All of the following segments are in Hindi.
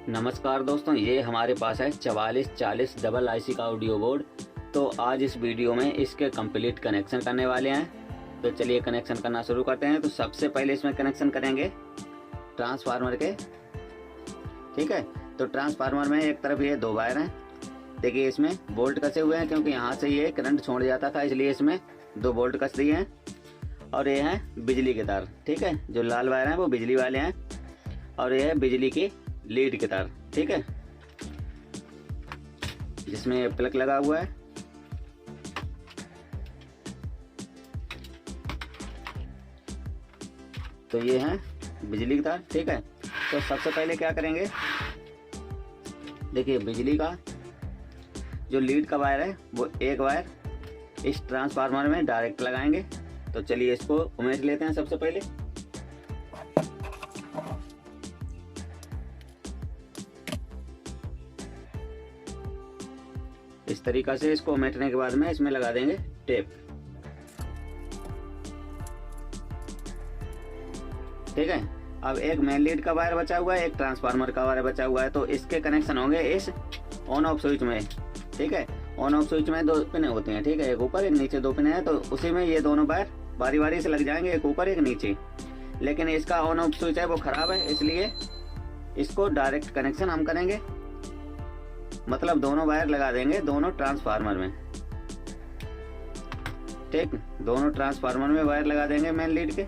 नमस्कार दोस्तों, ये हमारे पास है 4440 डबल आईसी का ऑडियो बोर्ड। तो आज इस वीडियो में इसके कंप्लीट कनेक्शन करने वाले हैं। तो चलिए कनेक्शन करना शुरू करते हैं। तो सबसे पहले इसमें कनेक्शन करेंगे ट्रांसफार्मर के। ठीक है, तो ट्रांसफार्मर में एक तरफ ये दो वायर हैं। देखिए इसमें बोल्ट कसे हुए हैं क्योंकि यहाँ से ये करंट छोड़ जाता था, इसलिए इसमें दो बोल्ट कस दिए हैं। और ये हैं बिजली के तार। ठीक है, जो लाल वायर हैं वो बिजली वाले हैं और ये है बिजली की लीड के तार। ठीक है, जिसमें प्लग लगा हुआ है। तो ये है बिजली के तार। ठीक है, तो सबसे पहले क्या करेंगे, देखिए बिजली का जो लीड का वायर है वो एक वायर इस ट्रांसफार्मर में डायरेक्ट लगाएंगे। तो चलिए इसको उमेट लेते हैं। सबसे पहले इस तरीका से इसको उमेटने के बाद में इसमें लगा देंगे टेप। ठीक है, अब एक मेन लीड का वायर बचा हुआ है, एक ट्रांसफार्मर का वायर बचा हुआ है। तो इसके कनेक्शन होंगे इस ऑन ऑफ स्विच में। ठीक है, ऑन ऑफ स्विच में दो पिने होती हैं। ठीक है, एक ऊपर एक नीचे दो पिने हैं। तो उसी में ये दोनों वायर बारी बारी से लग जाएंगे, एक ऊपर एक नीचे। लेकिन इसका ऑन ऑफ स्विच है वो खराब है, इसलिए इसको डायरेक्ट कनेक्शन हम करेंगे। मतलब दोनों वायर लगा देंगे दोनों ट्रांसफार्मर में। ठीक, दोनों ट्रांसफार्मर में वायर लगा देंगे मेन लीड के।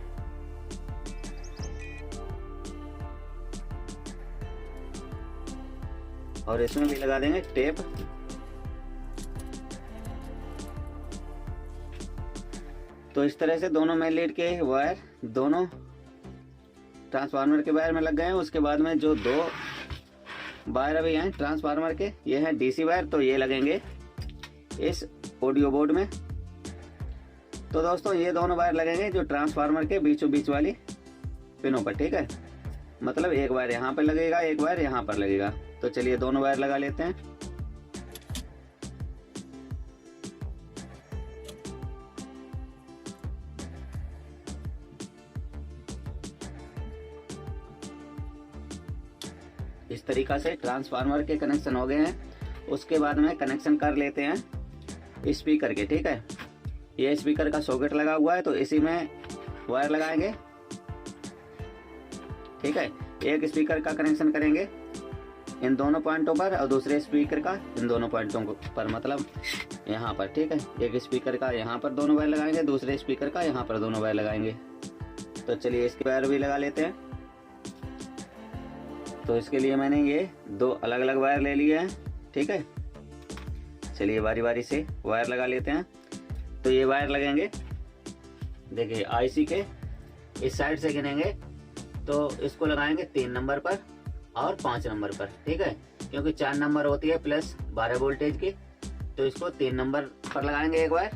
और इसमें भी लगा देंगे टेप। तो इस तरह से दोनों मेन लीड के वायर दोनों ट्रांसफार्मर के वायर में लग गए हैं। उसके बाद में जो दो वायर अभी हैं ट्रांसफार्मर के, ये हैं डीसी वायर। तो ये लगेंगे इस ऑडियो बोर्ड में। तो दोस्तों ये दोनों वायर लगेंगे जो ट्रांसफार्मर के बीचों बीच वाली पिनों पर। ठीक है, मतलब एक वायर यहाँ पर लगेगा, एक वायर यहाँ पर लगेगा। तो चलिए दोनों वायर लगा लेते हैं। इस तरीका से ट्रांसफार्मर के कनेक्शन हो गए हैं। उसके बाद में कनेक्शन कर लेते हैं स्पीकर के। ठीक है, ये स्पीकर का सॉकेट लगा हुआ है, तो इसी में वायर लगाएंगे। ठीक है, एक स्पीकर का कनेक्शन करेंगे इन दोनों पॉइंटों पर और दूसरे स्पीकर का इन दोनों पॉइंटों पर, मतलब यहाँ पर। ठीक है, एक स्पीकर का यहाँ पर दोनों वायर लगाएंगे, दूसरे स्पीकर का यहाँ पर दोनों वायर लगाएंगे। तो चलिए इसके वायर भी लगा लेते हैं। तो इसके लिए मैंने ये दो अलग अलग वायर ले लिए हैं। ठीक है, चलिए बारी बारी से वायर लगा लेते हैं। तो ये वायर लगेंगे, देखिए आईसी के इस साइड से गिनेंगे तो इसको लगाएंगे 3 नंबर पर और 5 नंबर पर। ठीक है, क्योंकि 4 नंबर होती है प्लस 12 वोल्टेज की। तो इसको 3 नंबर पर लगाएंगे एक वायर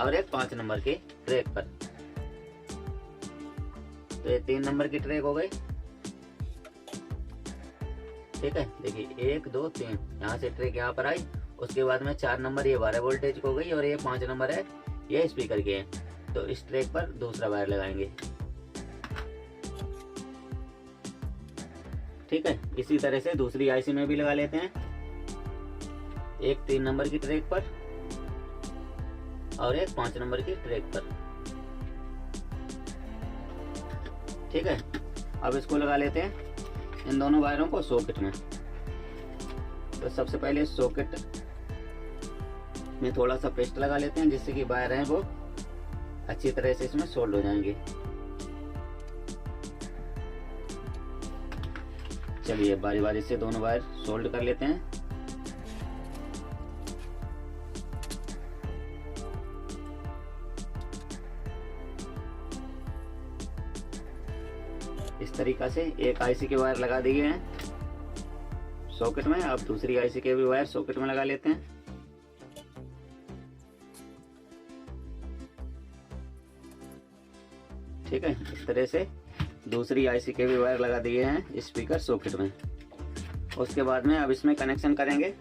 और एक 5 नंबर की ट्रैक पर। तो ये 3 नंबर की ट्रैक हो गई। ठीक है, देखिए 1 2 3 यहाँ से ट्रैक यहाँ पर आई। उसके बाद में 4 नंबर ये 12 वोल्टेज को गई और ये 5 नंबर है ये स्पीकर के हैं। तो इस ट्रैक पर दूसरा वायर लगाएंगे। ठीक है, इसी तरह से दूसरी आईसी में भी लगा लेते हैं, एक 3 नंबर की ट्रैक पर और एक 5 नंबर की ट्रैक पर। ठीक है, अब इसको लगा लेते हैं इन दोनों वायरों को सॉकेट में। तो सबसे पहले सॉकेट में थोड़ा सा पेस्ट लगा लेते हैं, जिससे कि वायर हैं वो अच्छी तरह से इसमें सोल्ड हो जाएंगे। चलिए बारी बारी से दोनों वायर सोल्ड कर लेते हैं। इस तरीका से एक आईसी के वायर लगा दिए हैं सॉकेट में। अब दूसरी आईसी के भी वायर सॉकेट में लगा लेते हैं। ठीक है, इस तरह से दूसरी आईसी के भी वायर लगा दिए हैं स्पीकर सॉकेट में। उसके बाद में अब इसमें कनेक्शन करेंगे,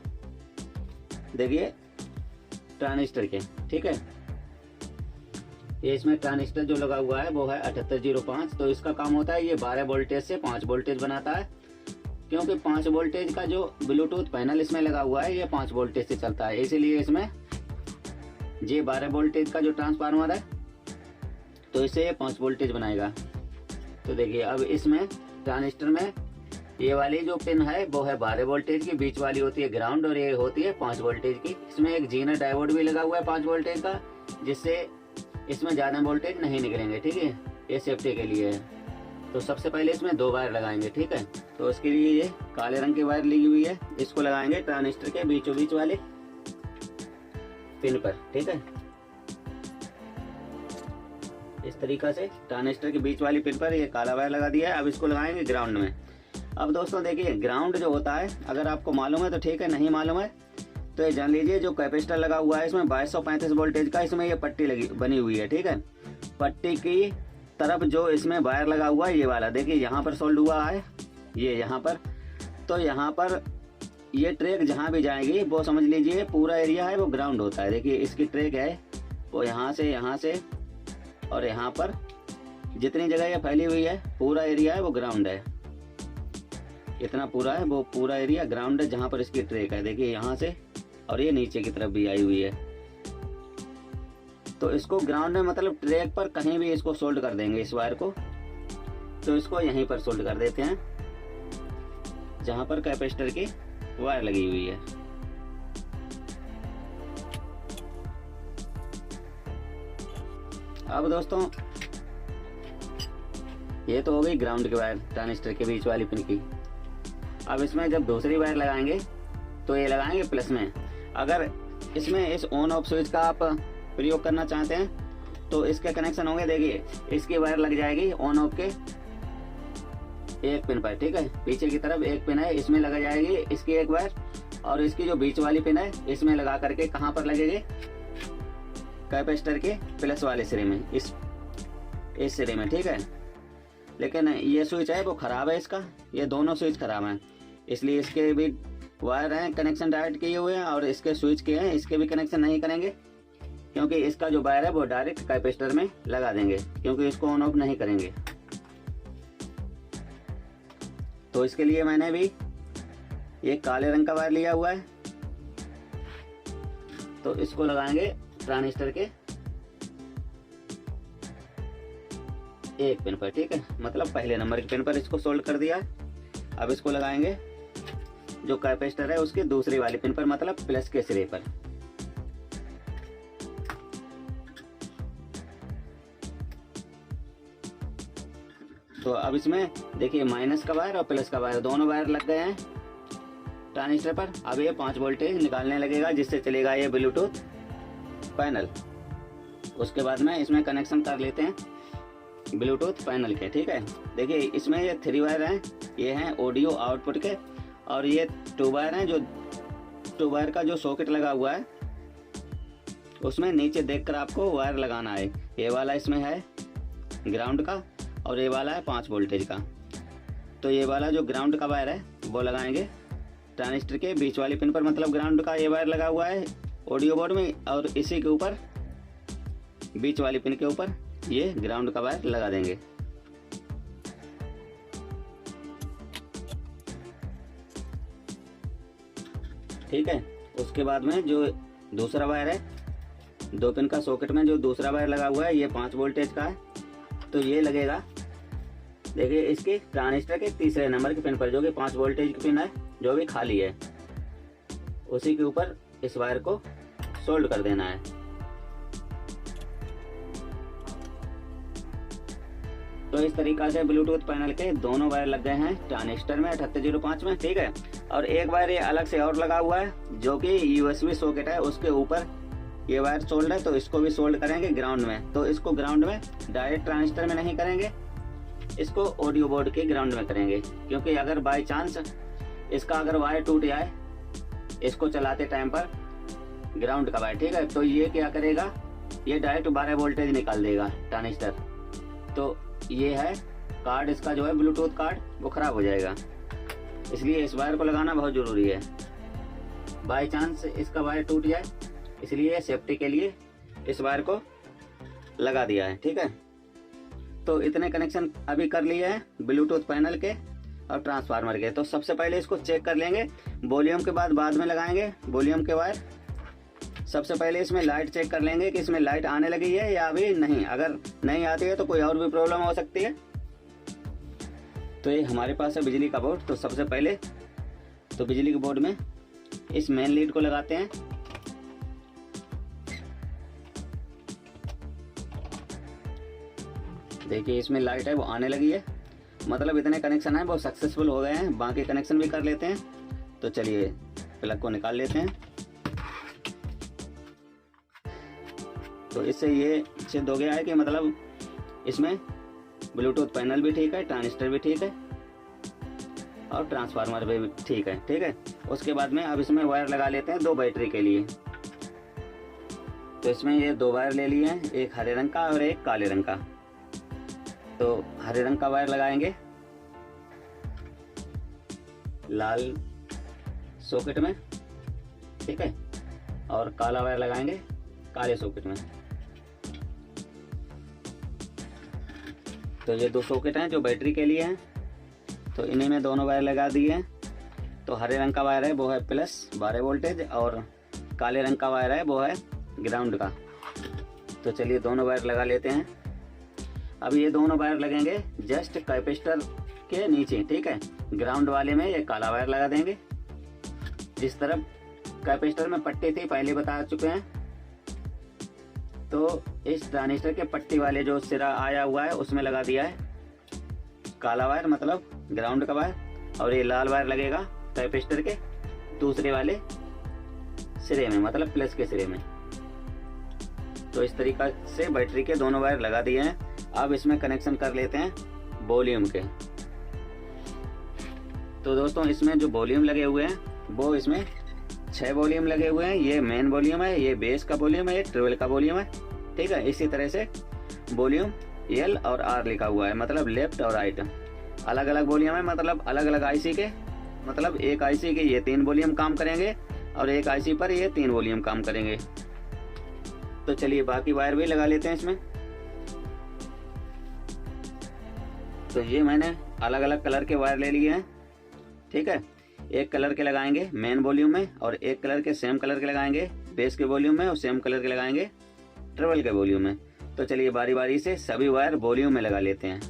देखिए ट्रांजिस्टर के। ठीक है, ये इसमें ट्रांजिस्टर जो लगा हुआ है वो है 7805। तो इसका काम होता है ये 12 वोल्टेज से 5 वोल्टेज बनाता है। क्योंकि 5 वोल्टेज का जो ब्लूटूथ पैनल इसमें लगा हुआ है ये 5 वोल्टेज से चलता है, इसीलिए इसमें ये 12 वोल्टेज का जो ट्रांसफार्मर है तो इसे ये 5 वोल्टेज बनाएगा। तो देखिए अब इसमें ट्रांजिस्टर में ये वाली जो पिन है वो है 12 वोल्टेज की, बीच वाली होती है ग्राउंड और ये होती है 5 वोल्टेज की। इसमें एक जीनर डायोड भी लगा हुआ है 5 वोल्टेज का, जिससे इसमें ज़्यादा वोल्टेज नहीं निकलेंगे, ठीक है, ये सेफ्टी के लिए है। तो सबसे पहले इसमें 2 वायर लगाएंगे, ठीक है। तो उसके लिए ये काले रंग की वायर ली हुई है, इसको लगाएंगे ट्रांजिस्टर के बीचों बीच वाले पिन पर, ठीक है। इस तरीका से ट्रांजिस्टर के बीच वाली पिन पर ये काला वायर लगा दिया है। अब इसको लगाएंगे ग्राउंड में। अब दोस्तों देखिए ग्राउंड जो होता है, अगर आपको मालूम है तो ठीक है, नहीं मालूम है तो ये जान लीजिए जो कैपेसिटर लगा हुआ है इसमें 2235 वोल्टेज का इसमें ये पट्टी लगी बनी हुई है, ठीक है। पट्टी की तरफ जो इसमें वायर लगा हुआ है ये वाला देखिए यहाँ पर सोल्ड हुआ है, ये यहाँ पर, तो यहाँ पर ये ट्रैक जहाँ भी जाएगी वो समझ लीजिए पूरा एरिया है वो ग्राउंड होता है। देखिए इसकी ट्रैक है वो यहाँ से और यहाँ पर जितनी जगह ये फैली हुई है पूरा एरिया है वो ग्राउंड है, इतना पूरा है वो पूरा एरिया ग्राउंड है जहाँ पर इसकी ट्रैक है। देखिए यहाँ से और ये नीचे की तरफ भी आई हुई है। तो इसको ग्राउंड में मतलब ट्रैक पर कहीं भी इसको सोल्ड कर देंगे इस वायर को। तो इसको यहीं पर सोल्ड कर देते हैं जहाँ पर कैपेसिटर की वायर लगी हुई है। अब दोस्तों ये तो हो गई ग्राउंड की वायर ट्रांजिस्टर के बीच वाली पिन की। अब इसमें जब दूसरी वायर लगाएंगे तो ये लगाएंगे प्लस में। अगर इसमें इस ऑन ऑफ स्विच का आप प्रयोग करना चाहते हैं तो इसके कनेक्शन होंगे, देखिए इसकी वायर लग जाएगी ऑन ऑफ के एक पिन पर, ठीक है। पीछे की तरफ एक पिन है इसमें लगा जाएगी इसकी एक वायर, और इसकी जो बीच वाली पिन है इसमें लगा करके कहाँ पर लगेगी, कैपेसिटर के प्लस वाले सिरे में, इस सिरे में, ठीक है। लेकिन ये स्विच है वो खराब है, इसका ये दोनों स्विच खराब हैं, इसलिए इसके भी वायर हैं कनेक्शन डायरेक्ट किए हुए हैं और इसके स्विच के हैं, इसके भी कनेक्शन नहीं करेंगे क्योंकि इसका जो वायर है वो डायरेक्ट कैपेसिटर में लगा देंगे क्योंकि इसको ऑन ऑफ नहीं करेंगे। तो इसके लिए मैंने भी ये काले रंग का वायर लिया हुआ है, तो इसको लगाएंगे ट्रांजिस्टर के एक पिन पर, ठीक है, मतलब पहले नंबर के पिन पर इसको सोल्ड कर दिया। अब इसको लगाएंगे जो कैपेसिटर है उसके दूसरी वाली पिन पर, मतलब प्लस के सिरे पर। तो अब इसमें देखिए माइनस का वायर और प्लस का वायर दोनों वायर लग गए हैं ट्रांजिस्टर पर। अब ये 5 वोल्टेज निकालने लगेगा जिससे चलेगा ये ब्लूटूथ पैनल। उसके बाद में इसमें कनेक्शन कर लेते हैं ब्लूटूथ पैनल के, ठीक है। देखिए इसमें ये 3 वायर हैं, ये हैं ऑडियो आउटपुट के, और ये 2 वायर हैं जो 2 वायर का जो सॉकेट लगा हुआ है उसमें नीचे देखकर आपको वायर लगाना है। ये वाला इसमें है ग्राउंड का और ये वाला है 5 वोल्टेज का। तो ये वाला जो ग्राउंड का वायर है वो लगाएंगे ट्रांजिस्टर के बीच वाली पिन पर, मतलब ग्राउंड का ये वायर लगा हुआ है ऑडियो बोर्ड में, और इसी के ऊपर बीच वाली पिन के ऊपर ये ग्राउंड का वायर लगा देंगे। ठीक है। उसके बाद में जो दूसरा वायर है 2 पिन का सॉकेट में जो दूसरा वायर लगा हुआ है ये 5 वोल्टेज का है, तो ये लगेगा देखिए इसके ट्रांजिस्टर के तीसरे नंबर के पिन पर जो कि 5 वोल्टेज की पिन है जो भी खाली है, उसी के ऊपर इस वायर को सोल्ड कर देना है। तो इस तरीका से ब्लूटूथ पैनल के दोनों वायर लग गए हैं ट्रांजिस्टर में 7805 में, ठीक है। और एक वायर ये अलग से और लगा हुआ है जो कि यूएसबी सॉकेट है, उसके ऊपर ये वायर सोल्ड है, तो इसको भी सोल्ड करेंगे ग्राउंड में। तो इसको ग्राउंड में डायरेक्ट ट्रांजिस्टर में नहीं करेंगे, इसको ऑडियो बोर्ड के ग्राउंड में करेंगे, क्योंकि अगर बाई चांस इसका अगर वायर टूट जाए इसको चलाते टाइम पर ग्राउंड का वायर, ठीक है, तो ये क्या करेगा, ये डायरेक्ट 12 वोल्टेज निकाल देगा ट्रांजिस्टर। तो ये है कार्ड, इसका जो है ब्लूटूथ कार्ड वो खराब हो जाएगा, इसलिए इस वायर को लगाना बहुत ज़रूरी है। बाई चांस इसका वायर टूट जाए इसलिए सेफ्टी के लिए इस वायर को लगा दिया है, ठीक है। तो इतने कनेक्शन अभी कर लिए हैं ब्लूटूथ पैनल के। और ट्रांसफार्मर के। तो सबसे पहले इसको चेक कर लेंगे, वॉल्यूम के बाद में लगाएंगे वॉल्यूम के वायर। सबसे पहले इसमें लाइट चेक कर लेंगे कि इसमें लाइट आने लगी है या अभी नहीं। अगर नहीं आती है तो कोई और भी प्रॉब्लम हो सकती है। तो ये हमारे पास है बिजली का बोर्ड। तो सबसे पहले तो बिजली के बोर्ड में इस मेन लीड को लगाते हैं। देखिए इसमें लाइट है वो आने लगी है, मतलब इतने कनेक्शन है वो सक्सेसफुल हो गए हैं। बाकी कनेक्शन भी कर लेते हैं। तो चलिए प्लग को निकाल लेते हैं। तो इससे ये सिद्ध हो गया है कि मतलब इसमें ब्लूटूथ पैनल भी ठीक है, ट्रांजिस्टर भी ठीक है और ट्रांसफार्मर भी ठीक है। ठीक है, उसके बाद में अब इसमें वायर लगा लेते हैं 2 बैटरी के लिए। तो इसमें ये 2 वायर ले लिए हैं, एक हरे रंग का और एक काले रंग का। तो हरे रंग का वायर लगाएंगे लाल सॉकेट में, ठीक है, और काला वायर लगाएंगे काले सॉकेट में। तो ये 2 सॉकेट हैं जो बैटरी के लिए हैं। तो इन्हीं में दोनों वायर लगा दिए हैं। तो हरे रंग का वायर है वो है प्लस 12 वोल्टेज और काले रंग का वायर है वो है ग्राउंड का। तो चलिए दोनों वायर लगा लेते हैं। अब ये दोनों वायर लगेंगे जस्ट कैपेसिटर के नीचे, ठीक है। ग्राउंड वाले में ये काला वायर लगा देंगे। जिस तरफ कैपेसिटर में पट्टी थी पहले बता चुके हैं। तो इस ट्रांजिस्टर के पट्टी वाले जो सिरा आया हुआ है उसमें लगा दिया है काला वायर, मतलब ग्राउंड का वायर। और ये लाल वायर लगेगा कैपेसिटर के दूसरे वाले सिरे में, मतलब प्लस के सिरे में। तो इस तरीका से बैटरी के दोनों वायर लगा दिए हैं। अब इसमें कनेक्शन कर लेते हैं वॉल्यूम के। तो दोस्तों इसमें जो वॉल्यूम लगे हुए हैं वो इसमें 6 वॉल्यूम लगे हुए हैं। ये मेन वॉल्यूम है, ये बेस का वॉल्यूम है, ये ट्रिबल का वॉल्यूम है, ठीक है। इसी तरह से वॉल्यूम L और R लिखा हुआ है, मतलब लेफ्ट और राइट। अलग अलग वॉल्यूम है, मतलब अलग अलग आईसी के, मतलब एक आईसी के ये 3 वॉल्यूम काम करेंगे और एक आईसी पर ये 3 वॉल्यूम काम करेंगे। तो चलिए बाकी वायर भी लगा लेते हैं इसमें। तो ये मैंने अलग अलग कलर के वायर ले लिए हैं, ठीक है। एक कलर के लगाएंगे मेन वॉल्यूम में और एक कलर के सेम कलर के लगाएंगे बेस के वॉल्यूम में और सेम कलर के लगाएंगे ट्रिबल के वॉल्यूम में। तो चलिए बारी बारी से सभी वायर वॉल्यूम में लगा लेते हैं।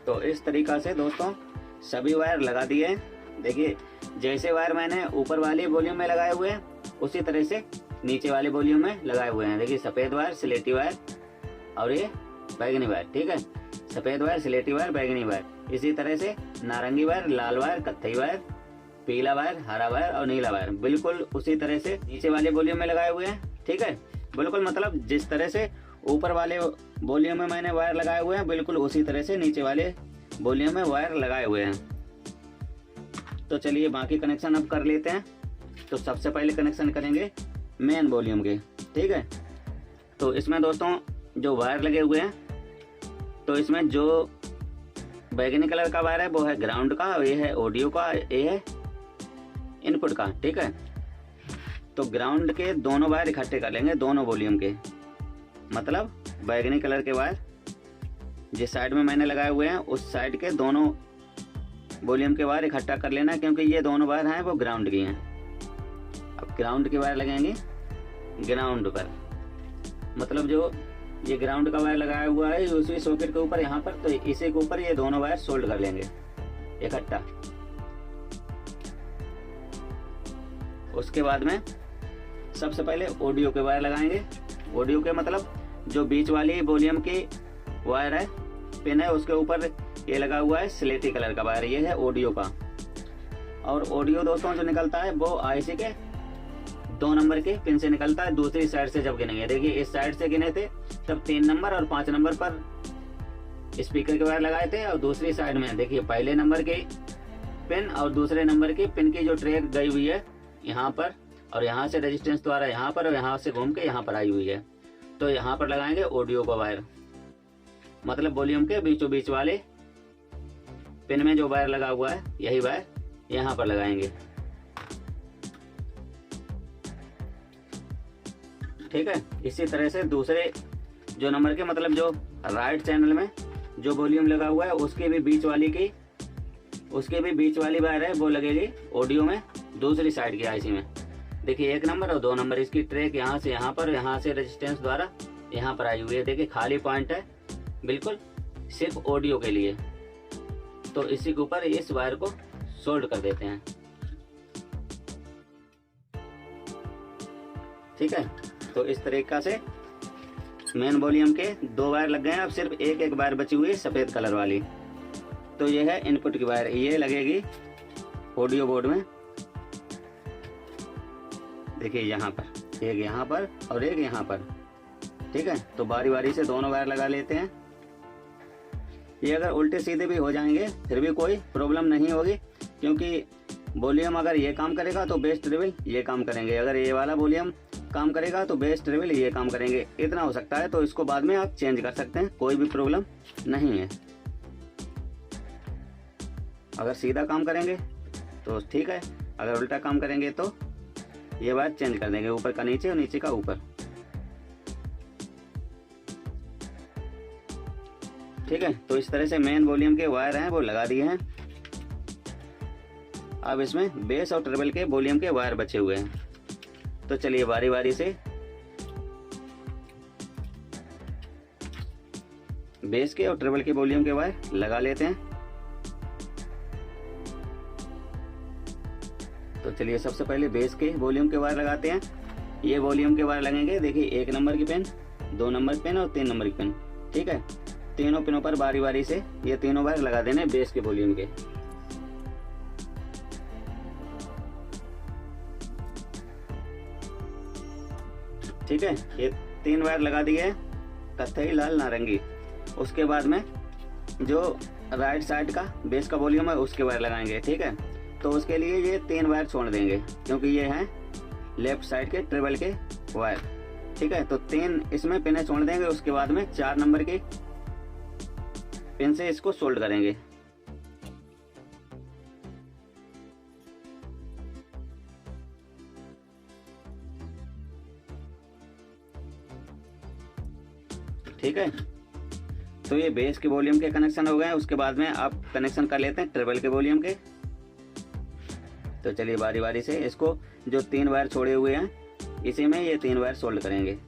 तो इस तरीका से दोस्तों सभी वायर लगा दिए हैं। देखिए जैसे वायर मैंने ऊपर वाले वॉल्यूम में लगाए हुए हैं उसी तरह से नीचे वाले वॉल्यूम में लगाए हुए हैं। देखिए सफ़ेद वायर, स्लेटी वायर और ये बैगनी वायर, ठीक है। सफ़ेद वायर, स्लेटी वायर, बैगनी वायर। इसी तरह से नारंगी वायर, लाल वायर, कत्थई वायर, पीला वायर, हरा वायर और नीला वायर बिल्कुल उसी तरह से नीचे वाले वॉल्यूम में लगाए हुए हैं, ठीक है। बिल्कुल मतलब जिस तरह से ऊपर वाले वॉल्यूम में मैंने वायर लगाए हुए हैं बिल्कुल उसी तरह से नीचे वाले वॉल्यूम में वायर लगाए हुए हैं। तो चलिए बाकी कनेक्शन अब कर लेते हैं। तो सबसे पहले कनेक्शन करेंगे मेन वॉल्यूम के, ठीक है। तो इसमें दोस्तों जो वायर लगे हुए हैं तो इसमें जो बैगनी कलर का वायर है वो है ग्राउंड का, ये है ऑडियो का, ये है इनपुट का, ठीक है। तो ग्राउंड के दोनों वायर इकट्ठे कर लेंगे दोनों वॉल्यूम के, मतलब बैगनी कलर के वायर जिस साइड में मैंने लगाए हुए हैं उस साइड के दोनों वॉल्यूम के वायर इकट्ठा कर लेना, क्योंकि ये दोनों वायर हैं वो ग्राउंड की हैं। अब ग्राउंड के वायर लगेंगे ग्राउंड पर, मतलब जो ये ग्राउंड का वायर लगाया हुआ है उसी सॉकेट के ऊपर यहाँ पर, तो इसी के ऊपर ये दोनों वायर सोल्ड कर लेंगे इकट्ठा। उसके बाद में सबसे पहले ऑडियो के वायर लगाएंगे। ऑडियो के मतलब जो बीच वाली वॉल्यूम की वायर है, पिन है, उसके ऊपर ये लगा हुआ है स्लेटी कलर का वायर, ये है ऑडियो का। और ऑडियो दोस्तों जो निकलता है वो आईसी के 2 नंबर के पिन से निकलता है दूसरी साइड से जब गिनेंगे। देखिए इस साइड से गिने थे तब 3 नंबर और 5 नंबर पर स्पीकर के वायर लगाए थे, और दूसरी साइड में देखिए पहले नंबर के पिन और दूसरे नंबर की पिन की जो ट्रैक गई हुई है यहाँ पर, और यहाँ से रेजिस्टेंस द्वारा यहाँ पर और यहाँ से घूम के यहाँ पर आई हुई है, तो यहाँ पर लगाएंगे ऑडियो का वायर, मतलब वॉल्यूम के बीचों बीच वाले पिन में जो वायर लगा हुआ है यही वायर यहाँ पर लगाएंगे। ठीक है, इसी तरह से दूसरे जो नंबर के मतलब जो राइट चैनल में जो वॉल्यूम लगा हुआ है उसके भी बीच वाली वायर है वो लगेगी ऑडियो में दूसरी साइड की आईसी में। देखिए 1 नंबर और 2 नंबर इसकी ट्रैक यहाँ से यहाँ पर, यहाँ से रेजिस्टेंस द्वारा यहाँ पर आई हुई है। देखिए खाली पॉइंट है बिल्कुल सिर्फ ऑडियो के लिए, तो इसी के ऊपर इस वायर को सोल्ड कर देते हैं। ठीक है, तो इस तरीका से मेन वॉल्यूम के 2 वायर लग गए हैं। अब सिर्फ एक वायर बची हुई है सफ़ेद कलर वाली, तो ये है इनपुट की वायर, ये लगेगी ऑडियो बोर्ड में। देखिए यहाँ पर एक, यहाँ पर और एक यहाँ पर। ठीक है, तो बारी बारी से दोनों वायर लगा लेते हैं। ये अगर उल्टे सीधे भी हो जाएंगे फिर भी कोई प्रॉब्लम नहीं होगी, क्योंकि वॉल्यूम अगर ये काम करेगा तो बेस ट्रिबल ये काम करेंगे, अगर ये वाला वॉल्यूम काम करेगा तो बेस ट्रिबल ये काम करेंगे। इतना हो सकता है, तो इसको बाद में आप चेंज कर सकते हैं, कोई भी प्रॉब्लम नहीं है। अगर सीधा काम करेंगे तो ठीक है, अगर उल्टा काम करेंगे तो ये वायर चेंज कर देंगे, ऊपर का नीचे और नीचे का ऊपर। ठीक है, तो इस तरह से मेन वॉल्यूम के वायर हैं वो लगा दिए हैं। अब इसमें बेस और ट्रिबल के वॉल्यूम के वायर बचे हुए हैं, तो चलिए बारी बारी से बेस के और ट्रिबल के वॉल्यूम के वायर लगा लेते हैं। तो चलिए सबसे पहले बेस के वॉल्यूम के वायर लगाते हैं। ये वॉल्यूम के वायर लगेंगे, देखिए 1 नंबर की पिन, 2 नंबर पिन और 3 नंबर की पिन। ठीक है, तीनों पिनों पर बारी बारी से ये तीनों वायर लगा देने बेस के वॉल्यूम के। ठीक है, ये 3 वायर लगा दिए, कत्थई लाल नारंगी। उसके बाद में जो राइट साइड का बेस का वॉल्यूम है उसके वायर लगाएंगे। ठीक है, तो उसके लिए ये 3 वायर छोड़ देंगे, क्योंकि ये हैं लेफ्ट साइड के ट्रिबल के वायर। ठीक है, तो 3 इसमें पिनें छोड़ देंगे। उसके बाद में 4 नंबर की पिन से इसको सोल्ड करेंगे। ठीक है, तो ये बेस के वॉल्यूम के कनेक्शन हो गए। उसके बाद में आप कनेक्शन कर लेते हैं ट्रिबल के वॉल्यूम के। तो चलिए बारी बारी से इसको जो 3 वायर छोड़े हुए हैं इसी में ये 3 वायर सोल्ड करेंगे।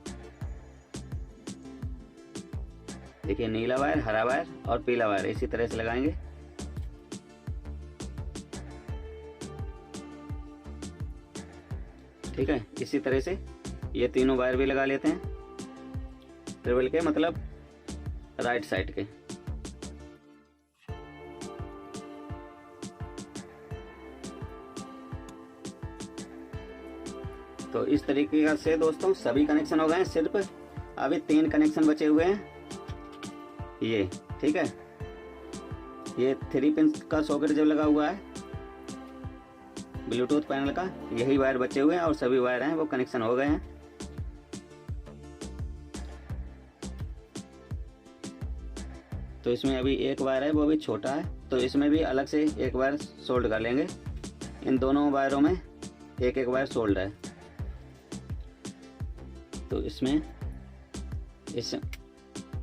देखिए नीला वायर, हरा वायर और पीला वायर इसी तरह से लगाएंगे। ठीक है, इसी तरह से ये तीनों वायर भी लगा लेते हैं ट्रिबल के, मतलब राइट साइड के। तो इस तरीके से दोस्तों सभी कनेक्शन हो गए हैं। सिर्फ अभी 3 कनेक्शन बचे हुए हैं ये। ठीक है, ये 3 पिन का सॉकेट जो लगा हुआ है ब्लूटूथ पैनल का, यही वायर बचे हुए हैं और सभी वायर हैं वो कनेक्शन हो गए हैं। तो इसमें अभी एक वायर है वो अभी छोटा है, तो इसमें भी अलग से एक वायर सोल्ड कर लेंगे। इन दोनों वायरों में एक एक वायर सोल्ड है। तो इसमें इस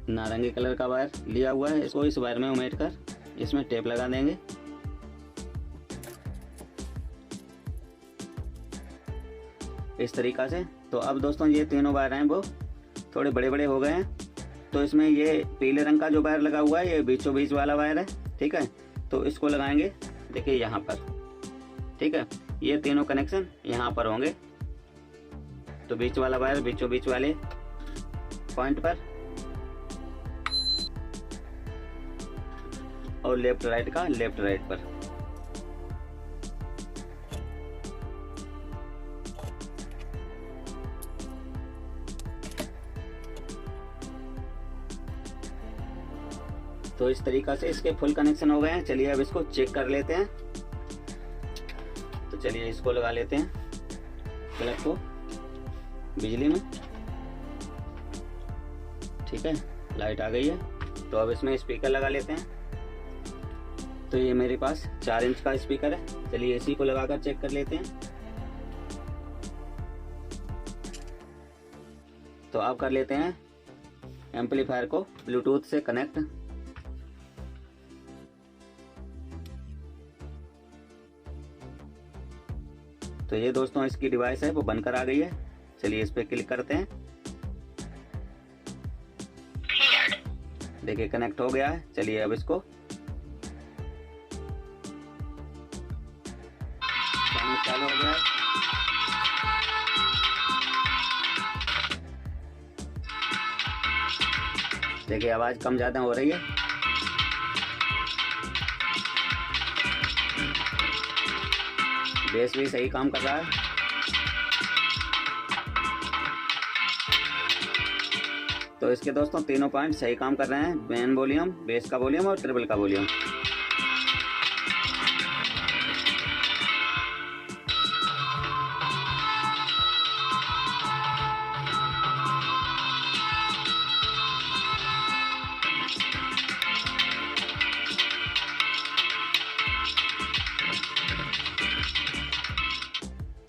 नारंगी कलर का वायर लिया हुआ है, इसको इस वायर में उमेट कर इसमें टेप लगा देंगे। इस तरीका से। तो अब दोस्तों ये तीनों वायर हैं वो थोड़े बड़े बड़े हो गए हैं, तो इसमें ये पीले रंग का जो वायर लगा हुआ है ये बीचों बीच वाला वायर है। ठीक है, तो इसको लगाएंगे देखिए यहाँ पर। ठीक है, ये तीनों कनेक्शन यहाँ पर होंगे। तो बीच वाला वायर बीचों बीच वाले पॉइंट पर और लेफ्ट राइट का लेफ्ट राइट पर। तो इस तरीक़ा से इसके फुल कनेक्शन हो गए हैं। चलिए अब इसको चेक कर लेते हैं। तो चलिए इसको लगा लेते हैं प्लग को बिजली में। ठीक है, लाइट आ गई है। तो अब इसमें स्पीकर लगा लेते हैं। तो ये मेरे पास 4 इंच का स्पीकर है। चलिए इसी को लगाकर चेक कर लेते हैं। तो आप कर लेते हैं एम्पलीफायर को ब्लूटूथ से कनेक्ट। तो ये दोस्तों इसकी डिवाइस है वो बनकर आ गई है। चलिए इस पे क्लिक करते हैं। देखिए कनेक्ट हो गया है। चलिए अब इसको चालू हो गया है। देखिए आवाज कम ज्यादा हो रही है। बेस भी सही काम कर रहा है। तो इसके दोस्तों तीनों पॉइंट सही काम कर रहे हैं, मेन वॉल्यूम, बेस का वॉल्यूम और ट्रिपल का वॉल्यूम।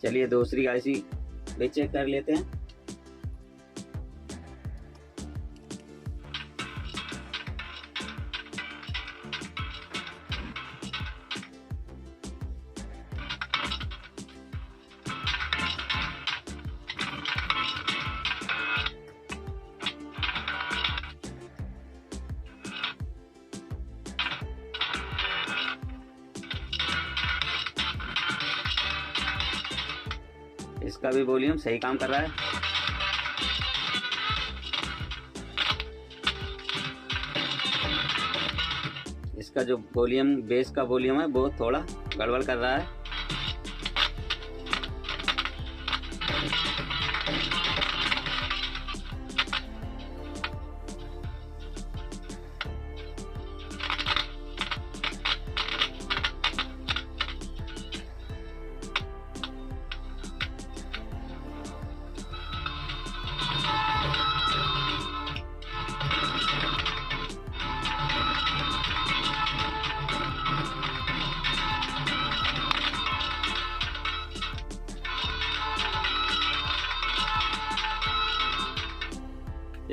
चलिए दूसरी आईसी भी चेक कर लेते हैं। इसका भी वॉल्यूम सही काम कर रहा है। इसका जो वॉल्यूम, बेस का वॉल्यूम है वो थोड़ा गड़बड़ कर रहा है।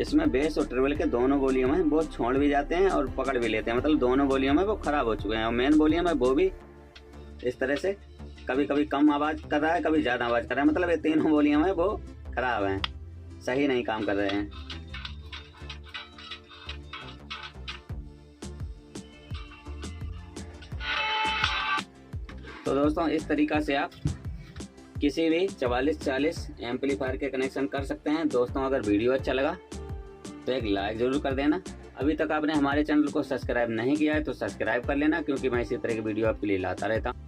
इसमें बेस और ट्रिपल के दोनों वॉल्यूम है वो छोड़ भी जाते हैं और पकड़ भी लेते हैं, मतलब दोनों वॉल्यूम है वो खराब हो चुके हैं। और मेन वॉल्यूम है वो भी इस तरह से कभी कभी कम आवाज कर रहा है, कभी ज्यादा आवाज कर रहा है, मतलब ये तीनों वॉल्यूम है वो खराब हैं, सही नहीं काम कर रहे हैं। तो दोस्तों इस तरीका से आप किसी भी 4440 एम्पलीफायर के कनेक्शन कर सकते हैं। दोस्तों अगर वीडियो अच्छा लगा तो एक लाइक ज़रूर कर देना। अभी तक आपने हमारे चैनल को सब्सक्राइब नहीं किया है तो सब्सक्राइब कर लेना, क्योंकि मैं इसी तरह की वीडियो आपके लिए लाता रहता हूँ।